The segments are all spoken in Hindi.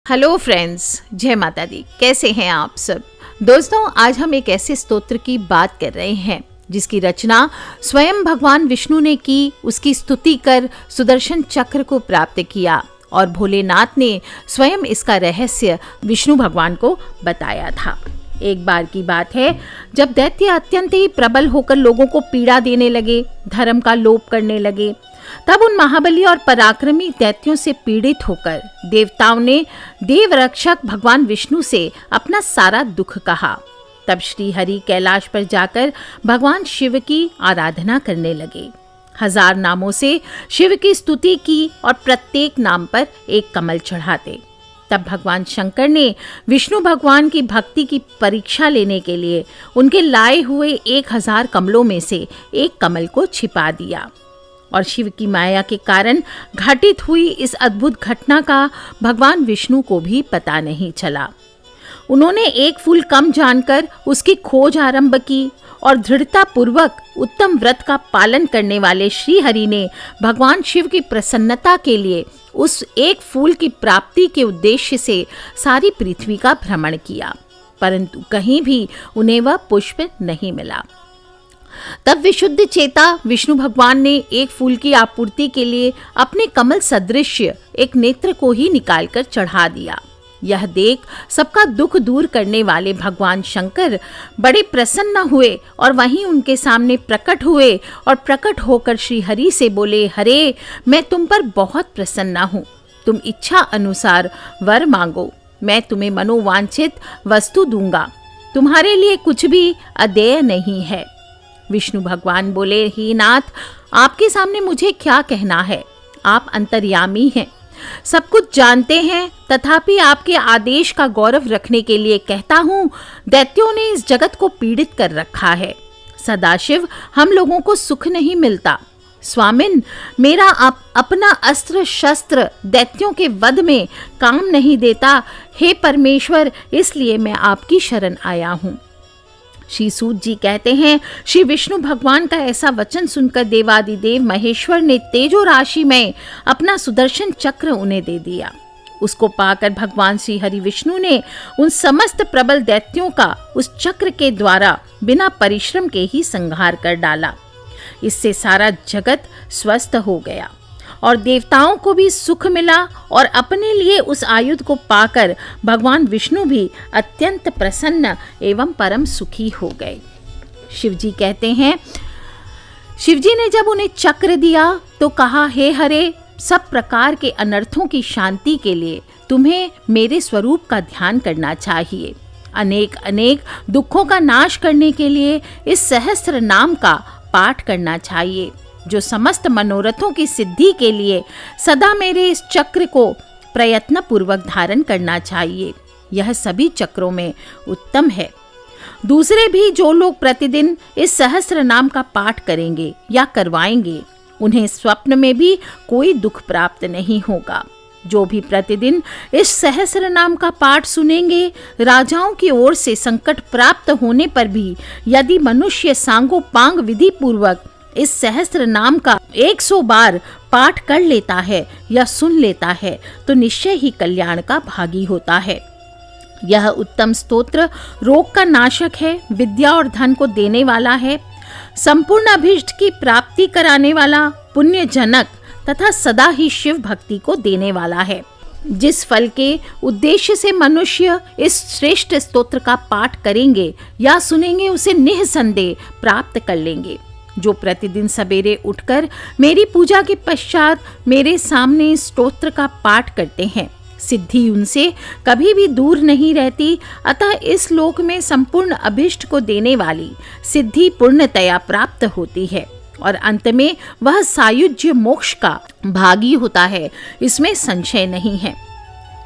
हेलो फ्रेंड्स, जय माता दी। कैसे हैं आप सब दोस्तों? आज हम एक ऐसे स्तोत्र की बात कर रहे हैं जिसकी रचना स्वयं भगवान विष्णु ने की। उसकी स्तुति कर सुदर्शन चक्र को प्राप्त किया और भोलेनाथ ने स्वयं इसका रहस्य विष्णु भगवान को बताया था। एक बार की बात है जब दैत्य अत्यंत ही प्रबल होकर लोगों को पीड़ा देने लगे, धर्म का लोप करने लगे, तब उन महाबली और पराक्रमी दैत्यों से पीड़ित होकर देवताओं ने देवरक्षक भगवान विष्णु से अपना सारा दुख कहा। तब श्री हरि कैलाश पर जाकर भगवान शिव की आराधना करने लगे। 1000 नामों से शिव की स्तुति की और प्रत्येक नाम पर एक कमल चढ़ाते। तब भगवान शंकर ने विष्णु भगवान की भक्ति की परीक्षा लेने के लिए उनके लाए हुए 1000 कमलों में से एक कमल को छिपा दिया और शिव की माया के कारण घटित हुई इस अद्भुत घटना का भगवान विष्णु को भी पता नहीं चला। उन्होंने एक फूल कम जानकर उसकी खोज आरंभ की और दृढ़ता पूर्वक उत्तम व्रत का पालन करने वाले श्री हरि ने भगवान शिव की प्रसन्नता के लिए उस एक फूल की प्राप्ति के उद्देश्य से सारी पृथ्वी का भ्रमण किया, परंतु कहीं भी उन्हें वह पुष्प नहीं मिला। तब विशुद्ध चेता विष्णु भगवान ने एक फूल की आपूर्ति के लिए अपने कमल सदृश एक नेत्र को ही निकालकर चढ़ा दिया। यह देख सबका दुख दूर करने वाले भगवान शंकर बड़े प्रसन्न हुए और वहीं उनके सामने प्रकट हुए और प्रकट होकर श्री हरि से बोले, हरे, मैं तुम पर बहुत प्रसन्न हूँ। तुम इच्छा अनुसार वर मांगो, मैं तुम्हें मनोवांछित वस्तु दूंगा। तुम्हारे लिए कुछ भी अदेय नहीं है। विष्णु भगवान बोले, हे नाथ, आपके सामने मुझे क्या कहना है? आप अंतर्यामी हैं, सब कुछ जानते हैं, तथापि आपके आदेश का गौरव रखने के लिए कहता हूँ। दैत्यों ने इस जगत को पीड़ित कर रखा है। सदाशिव हम लोगों को सुख नहीं मिलता। स्वामिन, मेरा अपना अस्त्र शस्त्र दैत्यों के वध में काम नहीं देता। हे परमेश्वर, इसलिए मैं आपकी शरण आया हूँ। श्री सूत जी कहते हैं, श्री विष्णु भगवान का ऐसा वचन सुनकर देवादिदेव महेश्वर ने तेजो राशि में अपना सुदर्शन चक्र उन्हें दे दिया। उसको पाकर भगवान श्री हरि विष्णु ने उन समस्त प्रबल दैत्यों का उस चक्र के द्वारा बिना परिश्रम के ही संहार कर डाला। इससे सारा जगत स्वस्थ हो गया और देवताओं को भी सुख मिला और अपने लिए उस आयुध को पाकर भगवान विष्णु भी अत्यंत प्रसन्न एवं परम सुखी हो गए। शिवजी कहते हैं, शिवजी ने जब उन्हें चक्र दिया तो कहा, हे हरे, सब प्रकार के अनर्थों की शांति के लिए तुम्हें मेरे स्वरूप का ध्यान करना चाहिए। अनेक अनेक दुखों का नाश करने के लिए इस सहस्त्र नाम का पाठ करना चाहिए, जो समस्त मनोरथों की सिद्धि के लिए सदा मेरे इस चक्र को प्रयत्न पूर्वक धारण करना चाहिए। यह सभी चक्रों में उत्तम है। दूसरे भी जो लोग प्रतिदिन इस सहस्त्र नाम का पाठ करेंगे या करवाएंगे, उन्हें स्वप्न में भी कोई दुख प्राप्त नहीं होगा। जो भी प्रतिदिन इस सहस्त्र नाम का पाठ सुनेंगे, राजाओं की ओर से संकट प्राप्त होने पर भी यदि मनुष्य सांगोपांग विधि पूर्वक इस सहस्त्र नाम का 100 बार पाठ कर लेता है या सुन लेता है तो निश्चय ही कल्याण का भागी होता है। यह उत्तम स्तोत्र रोग का नाशक है, विद्या और धन को देने वाला है, संपूर्ण अभीष्ट की प्राप्ति कराने वाला, पुण्य जनक तथा सदा ही शिव भक्ति को देने वाला है। जिस फल के उद्देश्य से मनुष्य इस श्रेष्ठ स्तोत्र का पाठ करेंगे या सुनेंगे, उसे निःसंदेह प्राप्त कर लेंगे। जो प्रतिदिन सवेरे उठकर मेरी पूजा के पश्चात मेरे सामने स्तोत्र का पाठ करते हैं, सिद्धि उनसे कभी भी दूर नहीं रहती। अतः इस लोक में संपूर्ण अभिष्ट को देने वाली सिद्धि पूर्णतया प्राप्त होती है और अंत में वह सायुज्य मोक्ष का भागी होता है, इसमें संशय नहीं है।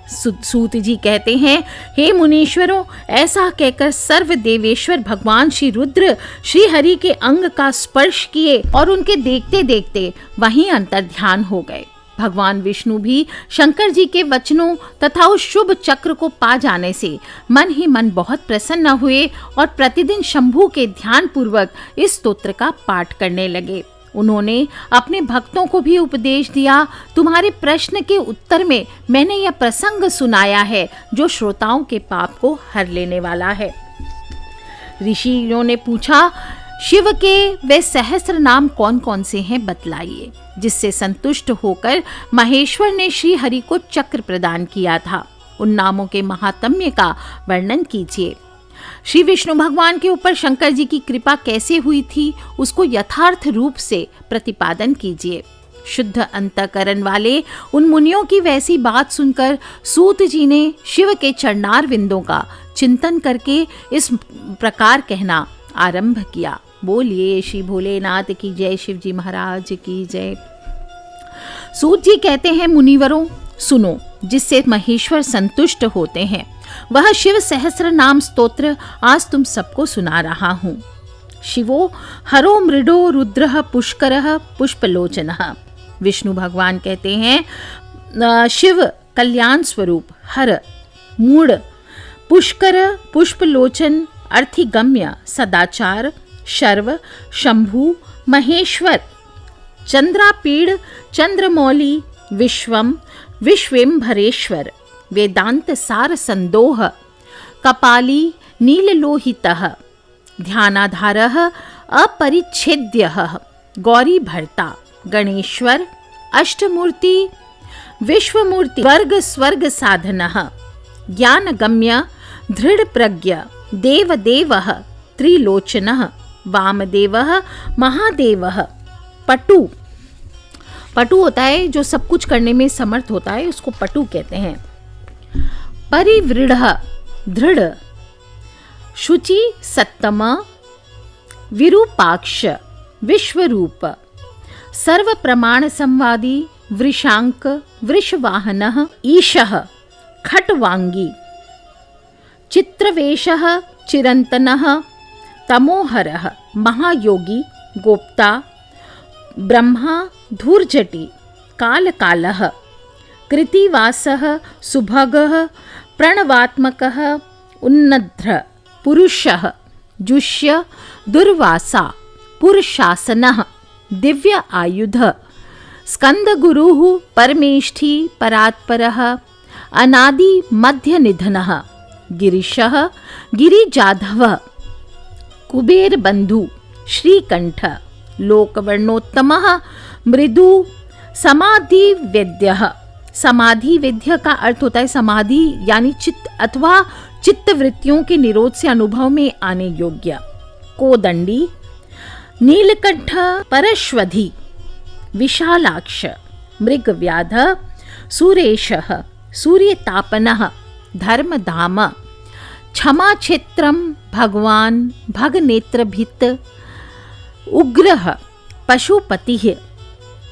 सूत जी कहते हैं, हे मुनीश्वरों, ऐसा कहकर सर्व देवेश्वर भगवान श्री रुद्र श्री हरि के अंग का स्पर्श किए और उनके देखते देखते वहीं अंतर ध्यान हो गए। भगवान विष्णु भी शंकर जी के वचनों तथा उस शुभ चक्र को पा जाने से मन ही मन बहुत प्रसन्न हुए और प्रतिदिन शंभु के ध्यान पूर्वक इस स्तोत्र का पाठ करने लगे। उन्होंने अपने भक्तों को भी उपदेश दिया। तुम्हारे प्रश्न के उत्तर में मैंने यह प्रसंग सुनाया है जो श्रोताओं के पाप को हर लेने वाला है। ऋषियों ने पूछा, शिव के वे सहस्त्र नाम कौन कौन से हैं बतलाइए, जिससे संतुष्ट होकर महेश्वर ने श्री हरि को चक्र प्रदान किया था। उन नामों के महात्म्य का वर्णन कीजिए। श्री विष्णु भगवान के ऊपर शंकर जी की कृपा कैसे हुई थी उसको यथार्थ रूप से प्रतिपादन कीजिए। शुद्ध अंतःकरण वाले उन मुनियों की वैसी बात सुनकर सूत जी ने शिव के चरणार विंदों का चिंतन करके इस प्रकार कहना आरंभ किया। बोलिए श्री भोलेनाथ की जय, शिव जी महाराज की जय। सूत जी कहते हैं, मुनिवरों सुनो, जिससे महेश्वर संतुष्ट होते हैं वह शिव सहस्त्र नाम स्तोत्र आज तुम सबको सुना रहा हूँ। शिवो हरो मृडो रुद्रः पुष्करः पुष्पलोचनः। विष्णु भगवान कहते हैं, शिव कल्याण स्वरूप, हर मूढ़, पुष्कर पुष्पलोचन, अर्थिगम्य, सदाचार, शर्व, शंभु, महेश्वर, चंद्रापीड़, चंद्रमौली, विश्वम, विश्वेम्भरेश्वर, वेदांत सार संदोह, कपाली, नीललोहितः, ध्यानाधारः, अपरिच्छेद्यः, गौरी भर्ता, गणेश्वर, अष्टमूर्ति, विश्वमूर्ति, वर्ग स्वर्ग साधनः, ज्ञानगम्य, दृढ़ प्रज्ञ, देवदेवः, त्रिलोचनः, वामदेवः, महादेवः, पटु। पटु होता है जो सब कुछ करने में समर्थ होता है, उसको पटु कहते हैं। परिवृढ़, दृढ़, शुचि, सत्तम, विरूपाक्ष, विश्वरूप, सर्व प्रमाण संवादी, वृषांक, वृषवाहनः, ईशः, खट्वांगी, चित्रवेशः, चिरंतनः, तमोहरः, महायोगी, गोप्ता, ब्रह्मा, धूर्जटी, कालकालः, कृतिवासः, सुभगः, प्रणवात्मकः, उन्नद्र, पुरुषः, जुष्य, दुर्वासा, पुरुषासनः, दिव्य आयुध, स्कंदगुरुः, परमेष्ठी, परात्परः, अनादि मध्य निधनः, गिरीशः, गिरिजाधवः, कुबेर बंधु, श्रीकंठ, लोकवर्णोत्तमः, मृदु, समाधि वेद्यः। समाधि वेद्य का अर्थ होता है समाधि यानी चित्त अथवा चित्त वृत्तियों के निरोध से अनुभव में आने योग्य। कोदंडी, नीलकंठ, परश्वधी, विशालाक्ष, मृगव्याध, सुरेशः, सूर्यतापनः, धर्मधाम, क्षमाक्षेत्रम, भगवान, भगनेत्रभित, उग्रः, पशुपतिः,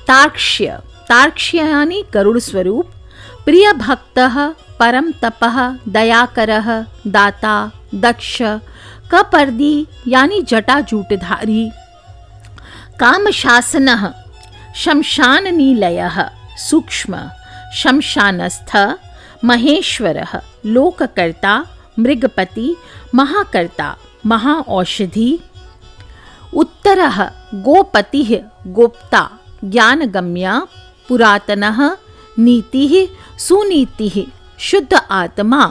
तार्क्ष्य, तार्क्ष्य यानी गरुड़ स्वरूप, प्रिय भक्तः, परम तपः, दयाकरः, दाता, दक्ष, कपर्दी यानी जटाजूटधारी, कामशासनः, शमशान निलयः, सूक्ष्म, शमशानस्थ, महेश्वरः, लोककर्ता, मृगपति, महाकर्ता, महाऔषधि, उत्तरः, गोपतिः, गोप्ता, ज्ञानगम्य, पुरातनः, नीतिः, सुनीतिः, शुद्ध आत्मा,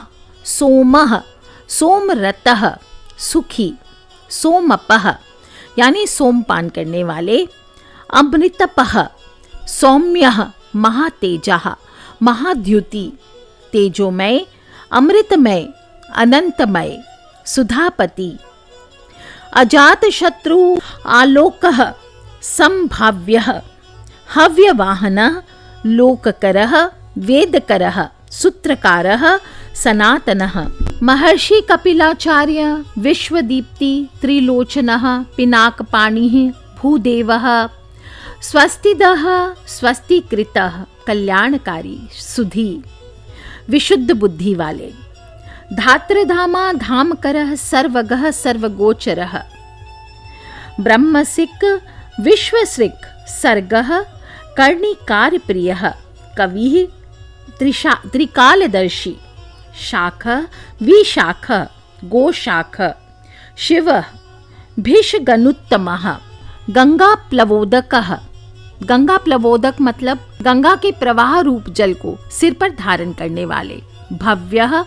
सोमः, सोमरतः, सुखी, सोमपः यानी सोमपान करने वाले, अमृतपः, सौम्यः, महातेजः, महाद्युति, तेजोमय, अमृतमय, अनंतमय, सुधापति, अजात शत्रु, आलोकः, संभाव्यः, हव्यवाहनः, लोककरः, वेदकरः, सूत्रकारः, सनातनः, महर्षि कपिलाचार्य, विश्वदीप्ति, त्रिलोचनः, पिनाकपाणिः, भूदेवः, स्वस्तिदः, स्वस्तिकृतः, कल्याणकारी, सुधी, विशुद्ध बुद्धि वाले, धात्रधामा, धामकरः, सर्वगः, सर्वगोचरः, ब्रह्मसिक, विश्वसृक्, सर्गः, कर्णिकार प्रियः, कविः, त्रिकालदर्शी, शाख, विशाख, गोशाख, शिवः, भिषगनुत्तमः, गंगा प्लवोदकः, गंगा प्लवोदक मतलब गंगा के प्रवाह रूप जल को सिर पर धारण करने वाले। भव्यः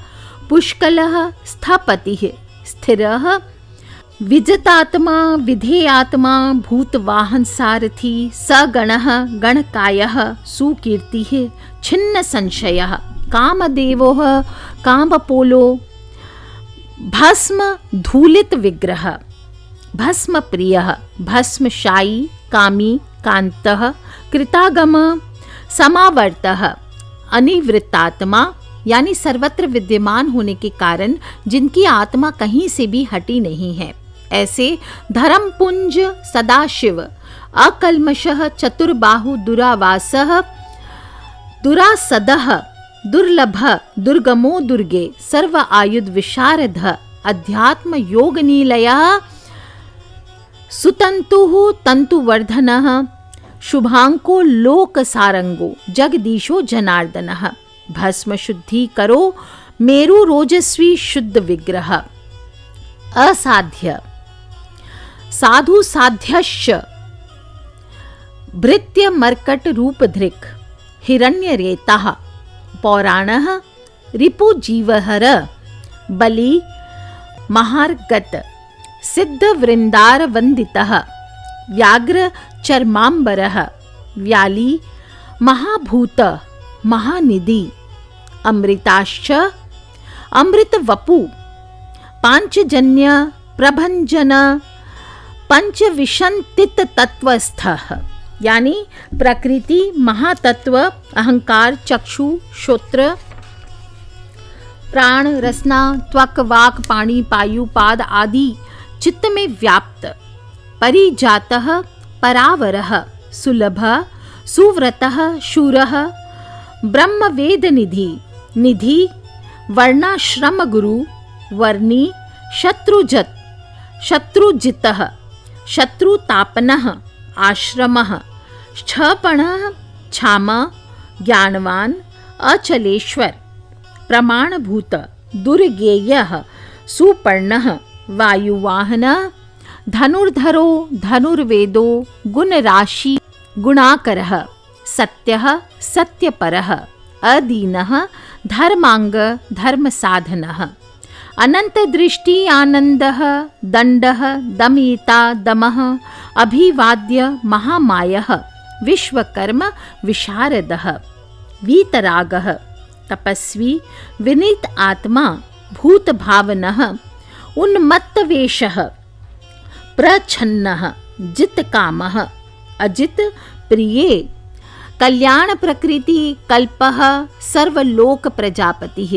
पुष्कलः स्थपतिः स्थिरः विजितात्मा विधेयात्मा भूतवाहन सारथी सगणः गणकायः सुकीर्तिः छिन्न संशयः कामदेवोः कामपोलो भस्म धूलित विग्रह भस्म प्रियः भस्मशायी कामी कांतः कृतागम समावर्तः अनिवृत्तात्मा यानी सर्वत्र विद्यमान होने के कारण जिनकी आत्मा कहीं से भी हटी नहीं है, ऐसे धर्मपुंज सदाशिव अकल्मषः चतुर्बाहु दुरावासः दुरासदः दुर्लभ दुर्गमो दुर्गे सर्व आयुध विशारद अध्यात्म योग नीलयः सुतंतुः तंतुवर्धनः शुभांको लोक सारंगो जगदीशो जनार्दनः भस्म शुद्धि करो मेरु रोजस्वी शुद्ध विग्रह असाध्य साधु साध्यश्च भृत्य मर्कट रूप धृक् हिरण्य रेतः पौराणः रिपु जीवहर बलि महार्गत सिद्ध वृंदार वंदितः व्याघ्र चर्मांबरः व्याली महाभूत महानिधि अमृताश्च अमृत वपु पांचजन्य प्रभंजन पंचविशंतित तत्वस्थः यानी प्रकृति महातत्व अहंकार चक्षु श्रोत्र प्राण रसना त्वक वाक पाणी पायु पाद आदि चित्त में व्याप्त परिजातः परावरः सुलभ सुव्रतः शूरः ब्रह्म वेद निधि निधि वर्णाश्रम गुरु वर्णी शत्रुजत शत्रुजितः शत्रुतापनः आश्रमः क्षपणः क्षामा ज्ञानवान अचलेश्वर प्रमाणभूत दुर्गेयः सुपर्णः वायुवाहनः धनुर्धरो धनुर्वेदो गुणराशि गुणाकरः सत्यः सत्यपरः अदीनः धर्मांग धर्मसाधनः अनंत दृष्टि आनंदः दंडः दमयिता दमः अभिवाद्य महामायः विश्वकर्म विशारदः वीतरागः तपस्वी विनीत आत्मा भूत भावनः उन्मत्तवेषः प्रच्छन्नः जित कामः अजित प्रिये कल्याण प्रकृति कल्पः सर्वलोक प्रजापतिः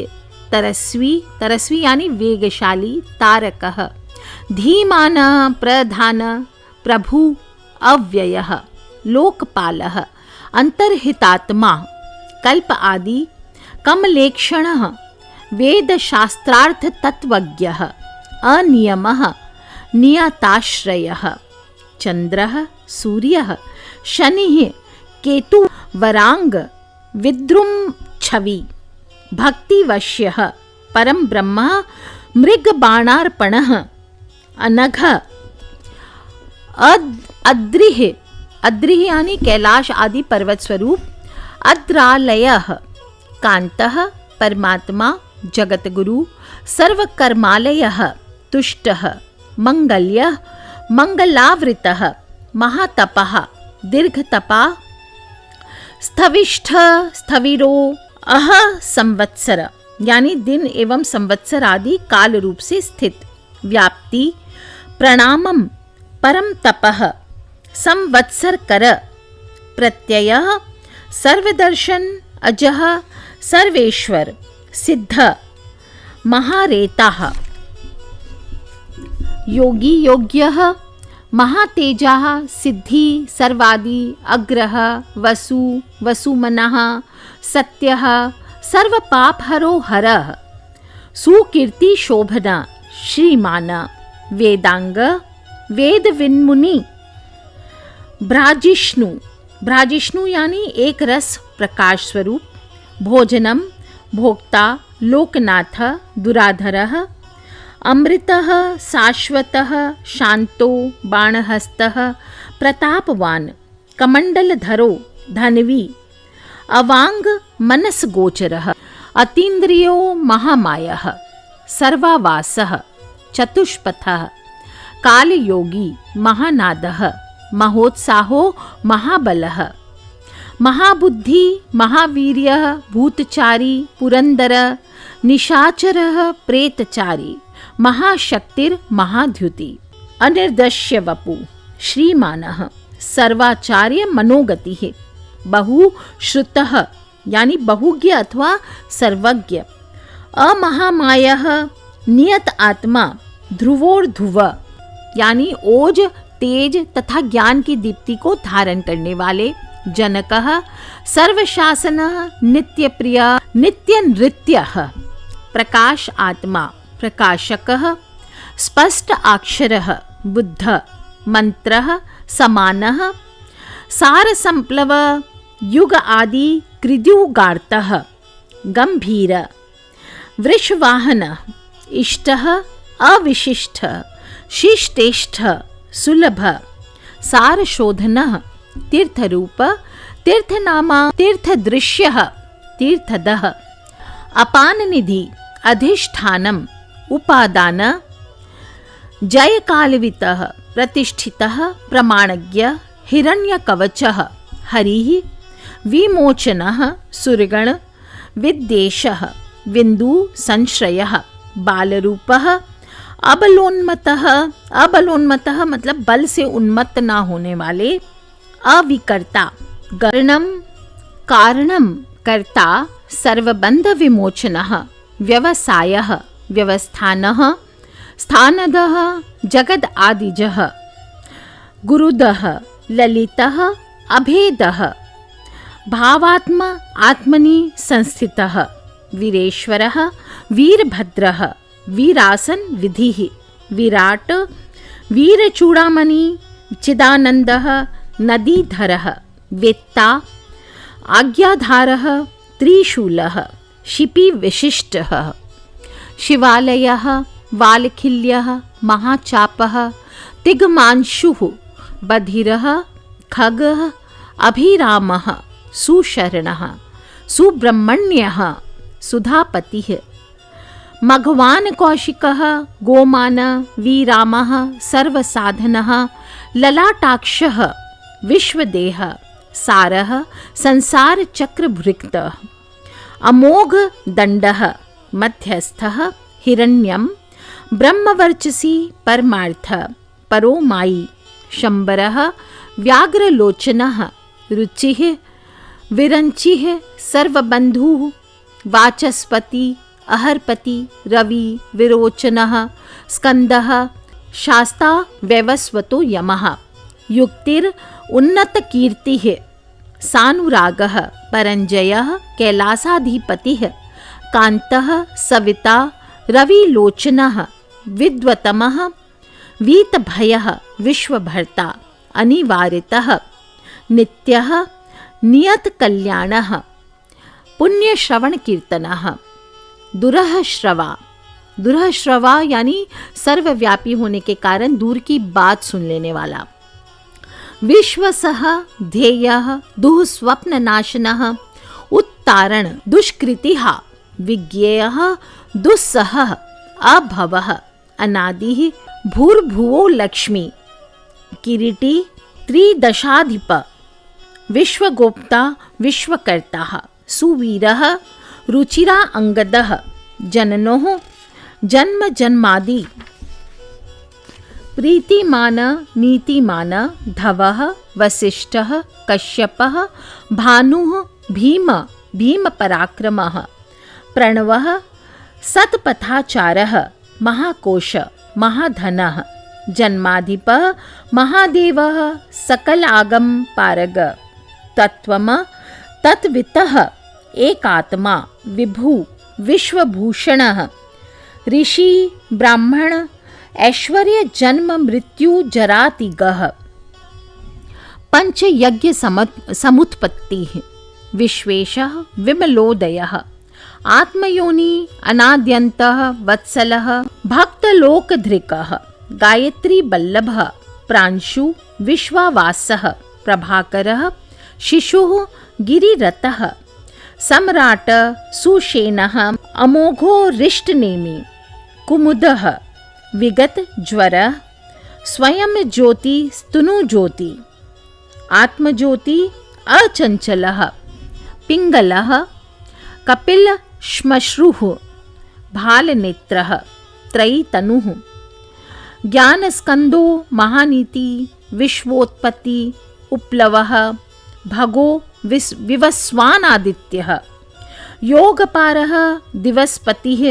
तरस्वी तरस्वी यानी वेगशाली तारकः धीमान प्रधान प्रभु अव्ययः लोकपालः अंतर्हितात्मा कल्प आदि कमलेक्षणः वेद शास्त्रार्थ तत्वज्ञः अनियमः नियताश्रयः चंद्रः सूर्यः शनिः केतु वरांग विद्रुम छवि भक्तिवश्यः परम ब्रह्म मृग बाणार्पणः अनघ अद्रिः अद्रिः यानी कैलाश आदि पर्वत स्वरूप अद्रालयः कांतः परमात्मा जगतगुरु सर्वकर्मालयः तुष्टः मंगल्यः मंगलावृतः महातपः दीर्घतपा स्थविष्ठ स्थविरो अह संवत्सर यानी दिन एवं संवत्सर आदि काल रूप से स्थित व्याप्ति प्रणामम परम तपः संवत्सर कर प्रत्ययः सर्वदर्शन अजः सर्वेश्वर सिद्ध महारेताः योगी योग्यः महातेजाः सिद्धि सर्वादि अग्रह वसु वसुमनः सत्यः सर्वपापहरो हरः सुकीर्ति शोभना श्रीमान वेदांग वेद विन्मुनि भ्राजिष्णु भ्राजिष्णु यानी एक रस प्रकाश स्वरूप भोजनम भोक्ता लोकनाथ दुराधरः अमृतः शाश्वतः शांतो बाणहस्तः प्रतापवान कमंडलधरो धनवी अवांग मनसगोचरः अतीन्द्रियो महामायः सर्वावासः चतुष्पथः कालयोगी महानादः महोत्साहो महाबलः महाबुद्धि महावीर्यः भूतचारी पुरंदर निशाचरः प्रेतचारी महाशक्तिर्महाद्युति अनिर्दश्य वपु श्रीमानः सर्वाचार्य मनोगतिः बहुश्रुतः यानी बहुज्ञ अथवा सर्वज्ञ अमहामायः नियत आत्मा ध्रुवोर्ध्रुव यानी ओज तेज तथा ज्ञान की दीप्ति को धारण करने वाले जनकः सर्वशासनः नित्यप्रिय नित्यनृत्यः प्रकाश आत्मा प्रकाशकः स्पष्ट अक्षरः बुद्ध मंत्रः समानः सार संप्लव युग आदि कृद्युगार्तः गंभीर वृषवाहन इष्टः अविशिष्ट शिष्टेष्ठ सुलभ सारशोधनः तीर्थरूप तीर्थनामा तीर्थदृश्यः तीर्थदः अपाननिधि अधिष्ठानम् उपादान जयकालवितः प्रतिष्ठितः प्रमाणज्ञ हिरण्यकवचः हरिः विमोचनः सुरगण विद्वेषः बिंदु संश्रयः बालरूपः अबलोन्मतः अबलोन्मतः मतलब बल से उन्मत्त ना होने वाले अविकर्ता गणम कारणम कर्ता सर्वबंध विमोचनः व्यवसायः व्यवस्थानः स्थानदः जगद आदिजः गुरुदः ललितः अभेदः भावात्म आत्मनि संस्थितः वीरेश्वरः वीरभद्रः वीरासन विधिः विराट वीरचूड़ामणि चिदानंदः नदीधरः वेत्ता आज्ञाधारः त्रिशूलः शिपि विशिष्टः शिवालयः वालखिल्यः महाचापः तिग्मांशुः बधिरः खगः अभिरामः सुशरणः सुब्रह्मण्यः सुधापतिः मघवान कौशिकः गोमान वीरामः सर्वसाधनः ललाटाक्षः विश्वदेह सारः संसार चक्रभृक्तः अमोघ दंडः मध्यस्थः हिरण्यं ब्रह्मवर्चसी परमार्थ परोमायी शंबरः व्याघ्रलोचनः रुचिः विरंचिः सर्वबंधुः वाचस्पति अहर्पति रवि विरोचनः स्कंदः शास्ता वैवस्वतो यमः युक्तिर् उन्नत कीर्तिः सानुरागः परंजयः कैलासाधिपतिः कांतः सविता रविलोचनः विद्वतमः वीतभयः विश्वभर्ता अनिवारितः नित्यः नियत कल्याणः पुण्यश्रवण कीर्तनः दुरहश्रवा दुरहश्रवा यानी सर्वव्यापी होने के कारण दूर की बात सुन लेने वाला विश्वसः ध्येयः दुःस्वप्ननाशनः उत्तारण दुष्कृतिः विज्ञेयः दुस्सहः अभवः अनादिः भूर्भुवो लक्ष्मी किरीटी त्रिदशाधिप विश्वगोप्ता विश्वकर्ता सुवीरः रुचिरा अंगदः जननोः जन्म जन्मादि प्रीतिमान नीतिमान धवः वसिष्ठः कश्यपः भानुः भीम भीमपराक्रमः प्रणवः सत्पथाचारः महाकोश महाधनः जन्माधिपः महादेवः सकल आगम पारग तत्वम तत्वितः एकात्मा विभु विश्वभूषणः ऋषि ब्राह्मण ऐश्वर्य जन्म मृत्यु जरातिगः पंचयज्ञ समुत्पत्तिः विश्वेशः विमलोदयः आत्मयोनि अनाद्यन्तः वत्सलः भक्तलोकधृकः गायत्री बल्लभः प्रांशु विश्वावासः प्रभाकरः शिशुः गिरिरथः सम्राट सुषेणः अमोघो रिष्टनेमि कुमुदः विगत ज्वरः स्वयं ज्योति स्तनु ज्योति आत्मज्योति अचंचलः पिंगलः कपिल श्मश्रुः भालनेत्रः त्रयीतनुः ज्ञानस्कंदो महानीति विश्वोत्पत्ति उपलवः भगो विवस्वानादित्यः योगपारः दिवसपतिः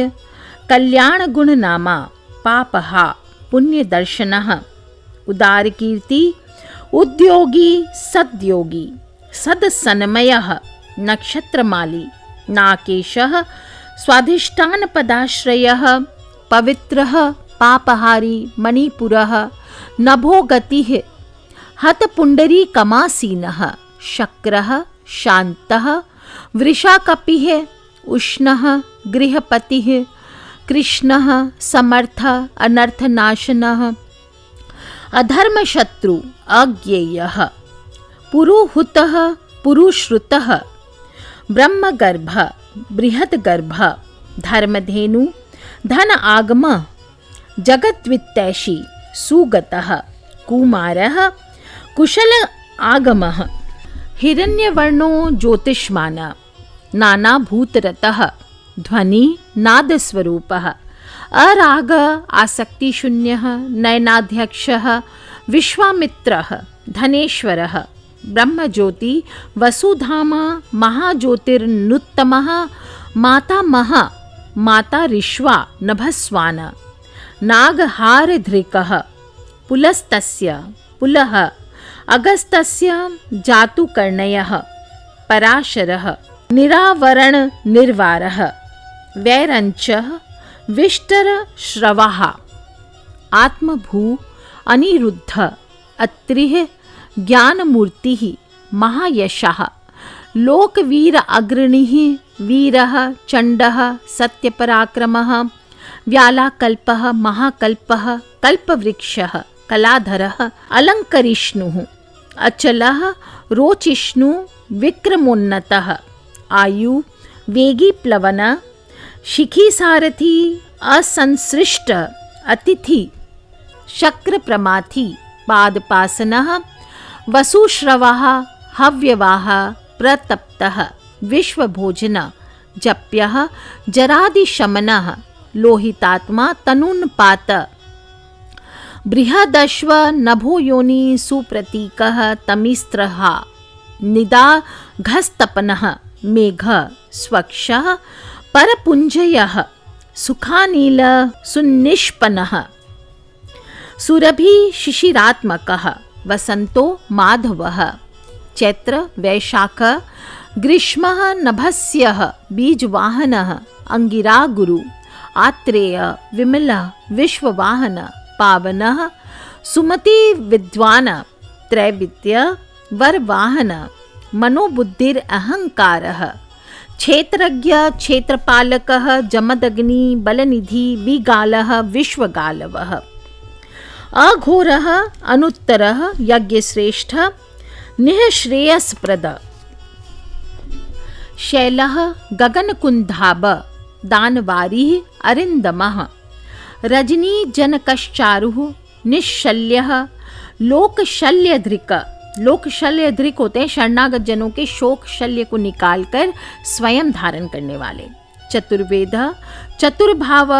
कल्याणगुणनामा पापहा पुण्यदर्शनः उदारकीर्ति उद्योगी सद्योगी सदसन्मयः नक्षत्रमाली नाकेशः स्वाधिष्ठानपदाश्रयः पवित्रः पापहारी मणिपुरः नभोगतिः हतपुण्डरीकमासीनः शक्रः शान्तः वृषाकपिः उष्णः गृहपतिः कृष्णः समर्थ अनर्थनाशनः अधर्मशत्रु अज्ञेयः पुरुहुतः पुरुश्रुतः ब्रह्मगर्भ बृहद्गर्भ धर्मधेनु धन आगम जगद्वित्तैषी सुगतः कुमारः कुशल आगमः हिरण्यवर्णो ज्योतिष्मान नानाभूतरतः ध्वनि नादस्वरूपः अराग आसक्तिशून्यः नयनाध्यक्षः विश्वामित्रः धनेश्वरः ब्रह्मज्योति वसुधामा महाज्योतिर्नुत्तमः मातामह माता ऋष्वा नभस्वान नागहारधृकः पुलस्तस्य पुलः अगस्तस्य जातुकर्णयः पराशरः निरावरण निर्वारः वैरञ्चः विष्टरश्रवः आत्मभू अनिरुद्ध अत्रिः ज्ञानमूर्तिः महायशः लोकवीर अग्रणीः वीरः चण्डः सत्यपराक्रमः व्यालाकल्पः महाकल्पः कल्पवृक्षः कलाधरः अलङ्करिष्णुः अचलः रोचिष्णु विक्रमोन्नतः आयु वेगी प्लवन शिखीसारथी असंसृष्ट अतिथि शक्रप्रमाथी पादपासनः वसुश्रवः हव्यवाः प्रतप्तः विश्वभोजन जप्यः जरादिशमनः लोहितात्मा तनुन्पात बृहदश्व नभो योनि सुप्रतीकः तमिस्त्रः निदाघस्तपनः मेघ स्वक्षः परपुञ्जयः सुखानील सुनिष्पन्नः सुरभि शिशिरात्मकः वसंतो माधवः चैत्र वैशाख ग्रीष्मः नभस्यः बीजवाहनः अंगिरा गुरु आत्रेय विमल विश्ववाहन पावनः सुमति विद्वान त्रैविद्य वरवाहन मनोबुद्धिर अहंकारः क्षेत्रज्ञ क्षेत्रपालकः जमदग्नि बलनिधि विगालः विश्वगालवः अघोरः अनुत्तरः यज्ञश्रेष्ठ निःश्रेयसप्रद शैलः गगनकुन्धाभ दानवारिः अरिन्दमः रजनीजनकश्चारुः निश्शल्यः लोकशल्यधृक लोकशल्यधृक होते हैं शरणागत जनों के शोक शल्य को निकालकर स्वयं धारण करने वाले। चतुर्वेद चतुर्भाव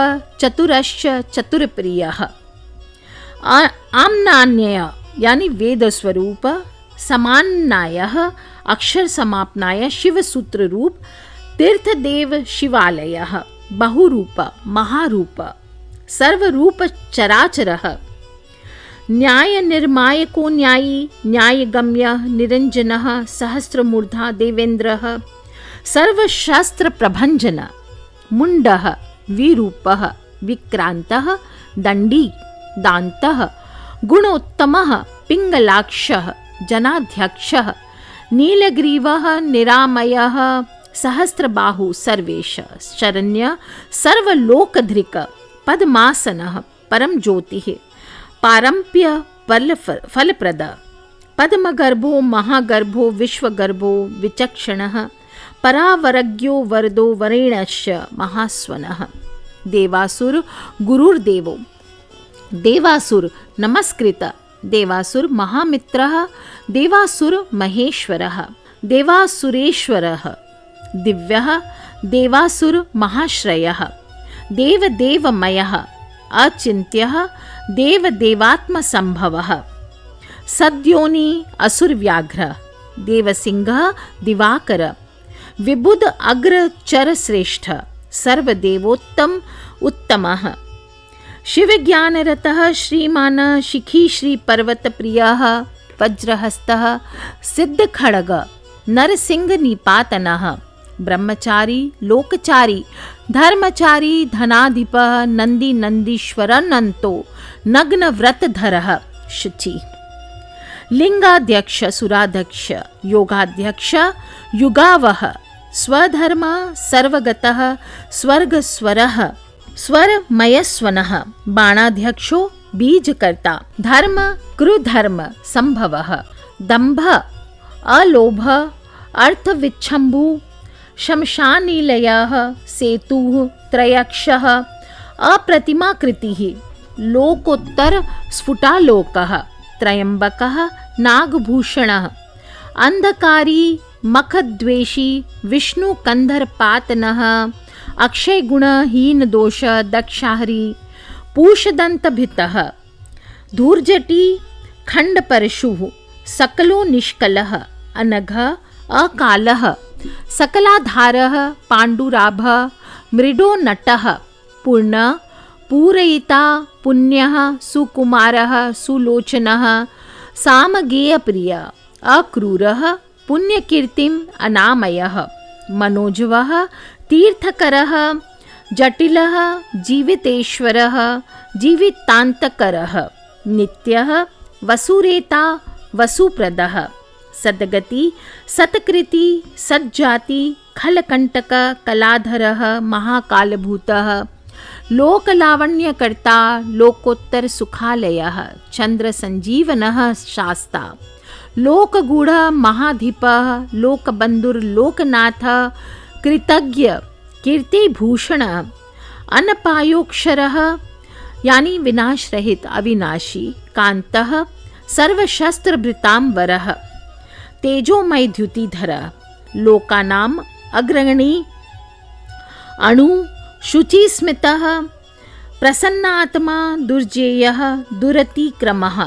चतुरश्च चतुर्प्रियः आम्नान्यय यानी वेद स्वरूप समान्नायः अक्षर समापनाय शिवसूत्र रूप तीर्थदेव शिवालयः बहुरूप महारूप सर्वरूप चराचरः न्याय निर्मायको न्यायी न्यायगम्य निरंजनः सहस्रमूर्धा देवेन्द्रः सर्वशास्त्र प्रभंजन मुंडः विरूपः विक्रांतः दंडी दान्तः गुणोत्तमः पिंगलाक्षः जनाध्यक्षः नीलग्रीवः निरामयः सहस्रबाहु सर्वेश शरण्य सर्वलोकधृक पद्मासनः परम ज्योतिः पारम्प्य फलप्रद पद्मगर्भो महागर्भो विश्वगर्भो विचक्षणः परावरज्ञो वरदो वरेण्यश्च महास्वनः। देवासुर गुरुर्देवो देवासुर नमस्कृत देवासुर महामित्रः देवासुर महेश्वरः देवासुरेश्वरः दिव्यः देवासुर महाश्रयः देवदेवमयः अचिन्त्यः देवदेवात्मसंभवः सद्योनि असुरव्याघ्र देवसिंहः दिवाकर विबुध अग्रचरश्रेष्ठ सर्वदेवोत्तम उत्तमः शिवज्ञानरतः श्रीमान शिखी श्री पर्वत प्रियः वज्रहस्तः सिद्धखड्ग नरसिंह निपातनः ब्रह्मचारी लोकचारी धर्मचारी धनाधिपः नंदी नंदीश्वरनंतो नग्न व्रतधरः शुचि लिंगाध्यक्ष सुराध्यक्ष योगाध्यक्ष युगावह स्वधर्म सर्वगतः स्वर्गस्वरः स्वरमयस्वनः बाणाध्यक्षो बीजकर्ता धर्म क्रुधर्म संभवः दंभ अलोभ अर्थविच्छम्भु शमशानिलयः सेतुः त्रयक्षः अप्रतिमाकृतिः लोकोत्तर स्फुटालोकः त्रयंबकः नागभूषणः अंधकारी मखद्वेषी विष्णुकंधरपातनः अक्षय गुण हीन दोष दक्षाहरी पूषदंतभितः धूर्जटी खंडपरशुः सकलो निष्कलः अनघ अकालः सकलाधारः पाण्डुराभः मृडो नटः पूर्ण पूरयिता पुण्यः सुकुमारः सुलोचनः सामगेयप्रिय अक्रूरः पुण्यकीर्तिम् अनामयः मनोजवः तीर्थकरः जटिलः जीवितेश्वरः जीवितान्तकरः नित्यः वसुरेता वसुप्रदः सद्गति सत्कृति सज्जाति खलकंटक कलाधरः महाकालभूतः लोकलावण्यकर्ता लोकोत्तर सुखालयः चंद्र संजीवनः शास्ता लोकगूढ़ महाधिपः लोकबंधुर लोकनाथ कृतज्ञ कीर्तिभूषण अनपायोक्षरः यानी विनाश रहित अविनाशी कांतः सर्वशस्त्रभृतांबरः तेजोमय द्युतिधर लोकानाम अग्रगणी अणु शुचिस्मितः प्रसन्नात्मा दुर्जेयः दुरतिक्रमः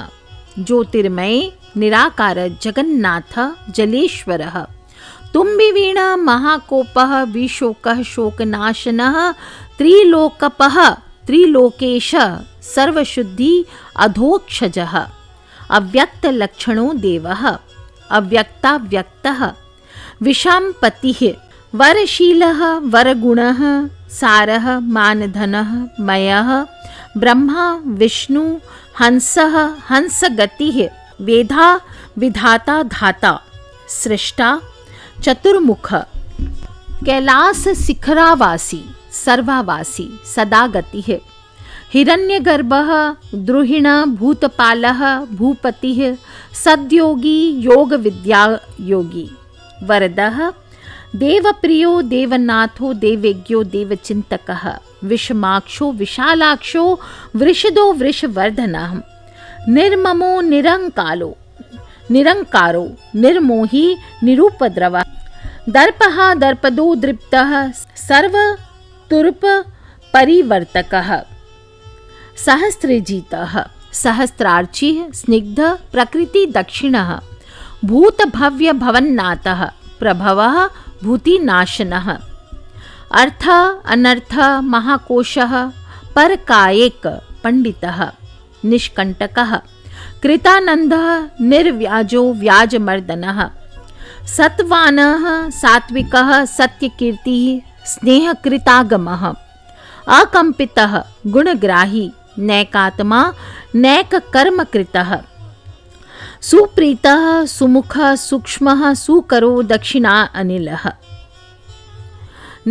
ज्योतिर्मय निराकार जगन्नाथ जलेश्वरः तुम्बिवीण महाकोपः विशोकः शोकनाशनः त्रिलोकपः त्रिलोकेश सर्वशुद्धि अधोक्षजः अव्यक्तलक्षणो देवः अव्यक्ताव्यक्तः विषाम्पतिः वरशीलः वरगुणः सारः मानधनः मयः ब्रह्मा विष्णु हंसः हंसगतिः वेधा विधाता धाता सृष्टा चतुर्मुख कैलास शिखरावासी सर्वावासी सदागतिः हिरण्यगर्भः द्रुहिण भूतपालः भूपतिः सद्योगी योग विद्या योगी वरदः देवप्रियो देवनाथो देवज्ञो देवचिंतकः विषमाक्षो विशालाक्षो वृषदो वृषवर्धनः निर्ममो निरंकारो निर्मोही निरुपद्रवः दर्पः दर्पदो दृप्तः सर्वतुर्प परिवर्तकः सहस्रजितः सहस्रार्चिः स्निग्ध प्रकृति दक्षिणः भूतभव्य भवन्नाथः प्रभवः भूतिनाशनः अर्थ अनर्थ महाकोशः परकायिक पंडितः निष्कंटकः कृतानंदः निर्व्याजो व्याजमर्दनः सत्वानः सात्विकः सत्यकीर्तिः स्नेहकृतागमः अकंपितः गुणग्राही नैकात्मा नैककर्मकृतः सुप्रीतः सुमुखः सूक्ष्मः सुकरो दक्षिणा अनिलः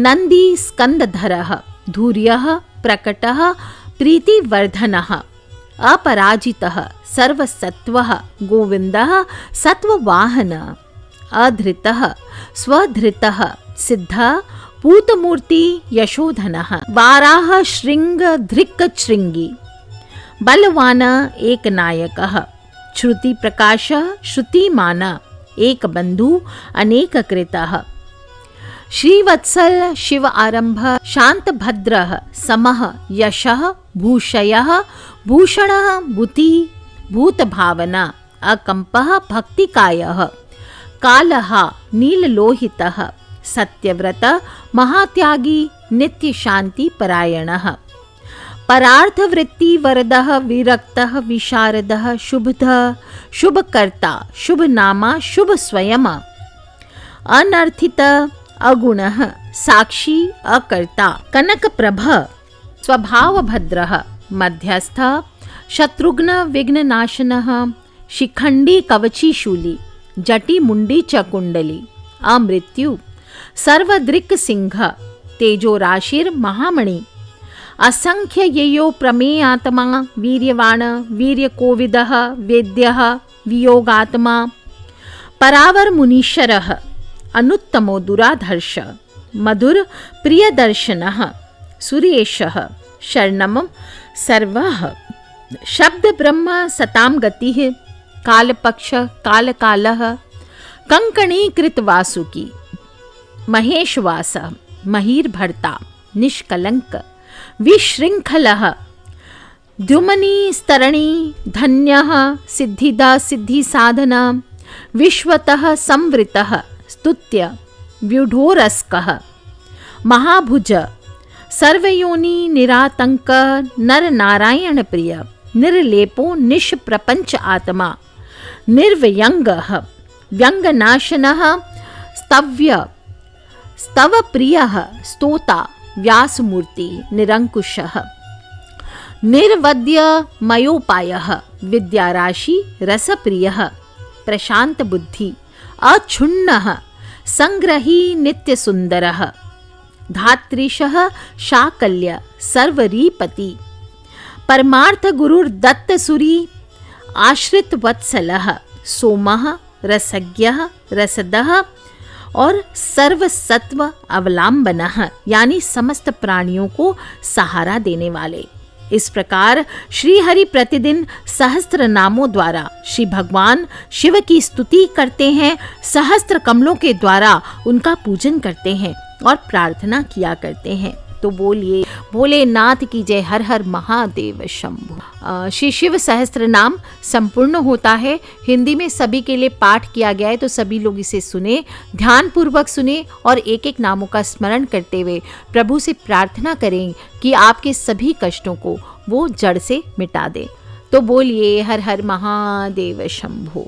नंदी स्कंदधरः धूर्यः प्रकटः प्रीतिवर्धनः अपराजितः सर्वसत्त्वः गोविन्दः सत्त्ववाहन अधृतः स्वधृतः सिद्धः पूतमूर्ति यशोधनः वाराह शृंग धृक् शृंगी बलवान एकनायकः श्रुति प्रकाश श्रुतिमान एक बंधु अनेक कृतः श्रीवत्सल शिव आरंभ शांत भद्रः समः यशः भूषयः भूषणः भूति भूत भावना अकंपः भक्तिकायः कालः नीललोहितः सत्यव्रत महात्यागी नित्य शांति परायणः परार्थवृत्ति वरदः विरक्तः विशारदः शुभदः शुभकर्ता शुभनामा शुभ स्वयं अनर्थित अगुणः साक्षी अकर्ता कनकप्रभ स्वभावभद्रः मध्यस्थ शत्रुघ्न विघ्ननाशनः शिखंडी कवची शूली जटी मुंडी च कुंडली अमृत्यु सर्वदृक् सिंह तेजोराशिर महामणि असंख्य येयो प्रमेयात्मा वीर्यवाण वीर्यकोविदः वेद्यः वियोगात्मा परावर मुनीश्वरः अनुत्तमो दुराधर्ष मधुर प्रियदर्शनः सुरेशः शरणं सर्वः शब्द ब्रह्म सतां गतिः कालपक्ष कालकालः कंकणीकृत वासुकी महेशवास महीर्भर्ता निष्कलंक विशृंखलः द्युमनी स्तरणी धन्यः सिद्धिदा सिद्धि साधना विश्वतः संवृतः स्तुत्य व्यूढोरस्कः महाभुज सर्वयोनि निरातंक नर नारायण प्रिय निर्लेपो निष्प्रपंच आत्मा निर्व्यंगः व्यंगनाशनः स्तव्य स्तव प्रियः स्तोता व्यासमूर्ति निरंकुशः निर्वद्य मयोपायः विद्याराशि रसप्रियः प्रशांत बुद्धि अक्षुण्णः संग्रही नित्य सुंदरः धात्रीशः शाकल्य सर्वरीपति परमार्थ गुरुर्दत्त सुरी आश्रित वत्सलः सोमः रसज्ञः रसदः और सर्वसत्व अवलंबनः यानी समस्त प्राणियों को सहारा देने वाले। इस प्रकार श्री हरि प्रतिदिन सहस्त्र नामों द्वारा श्री भगवान शिव की स्तुति करते हैं, सहस्त्र कमलों के द्वारा उनका पूजन करते हैं और प्रार्थना किया करते हैं। तो बोलिए भोलेनाथ की जय, हर हर महादेव शंभु। श्री शिव सहस्त्र नाम संपूर्ण होता है, हिंदी में सभी के लिए पाठ किया गया है, तो सभी लोग इसे सुने, ध्यान पूर्वक सुने और एक एक नामों का स्मरण करते हुए प्रभु से प्रार्थना करें कि आपके सभी कष्टों को वो जड़ से मिटा दे। तो बोलिए हर हर महादेव शंभु।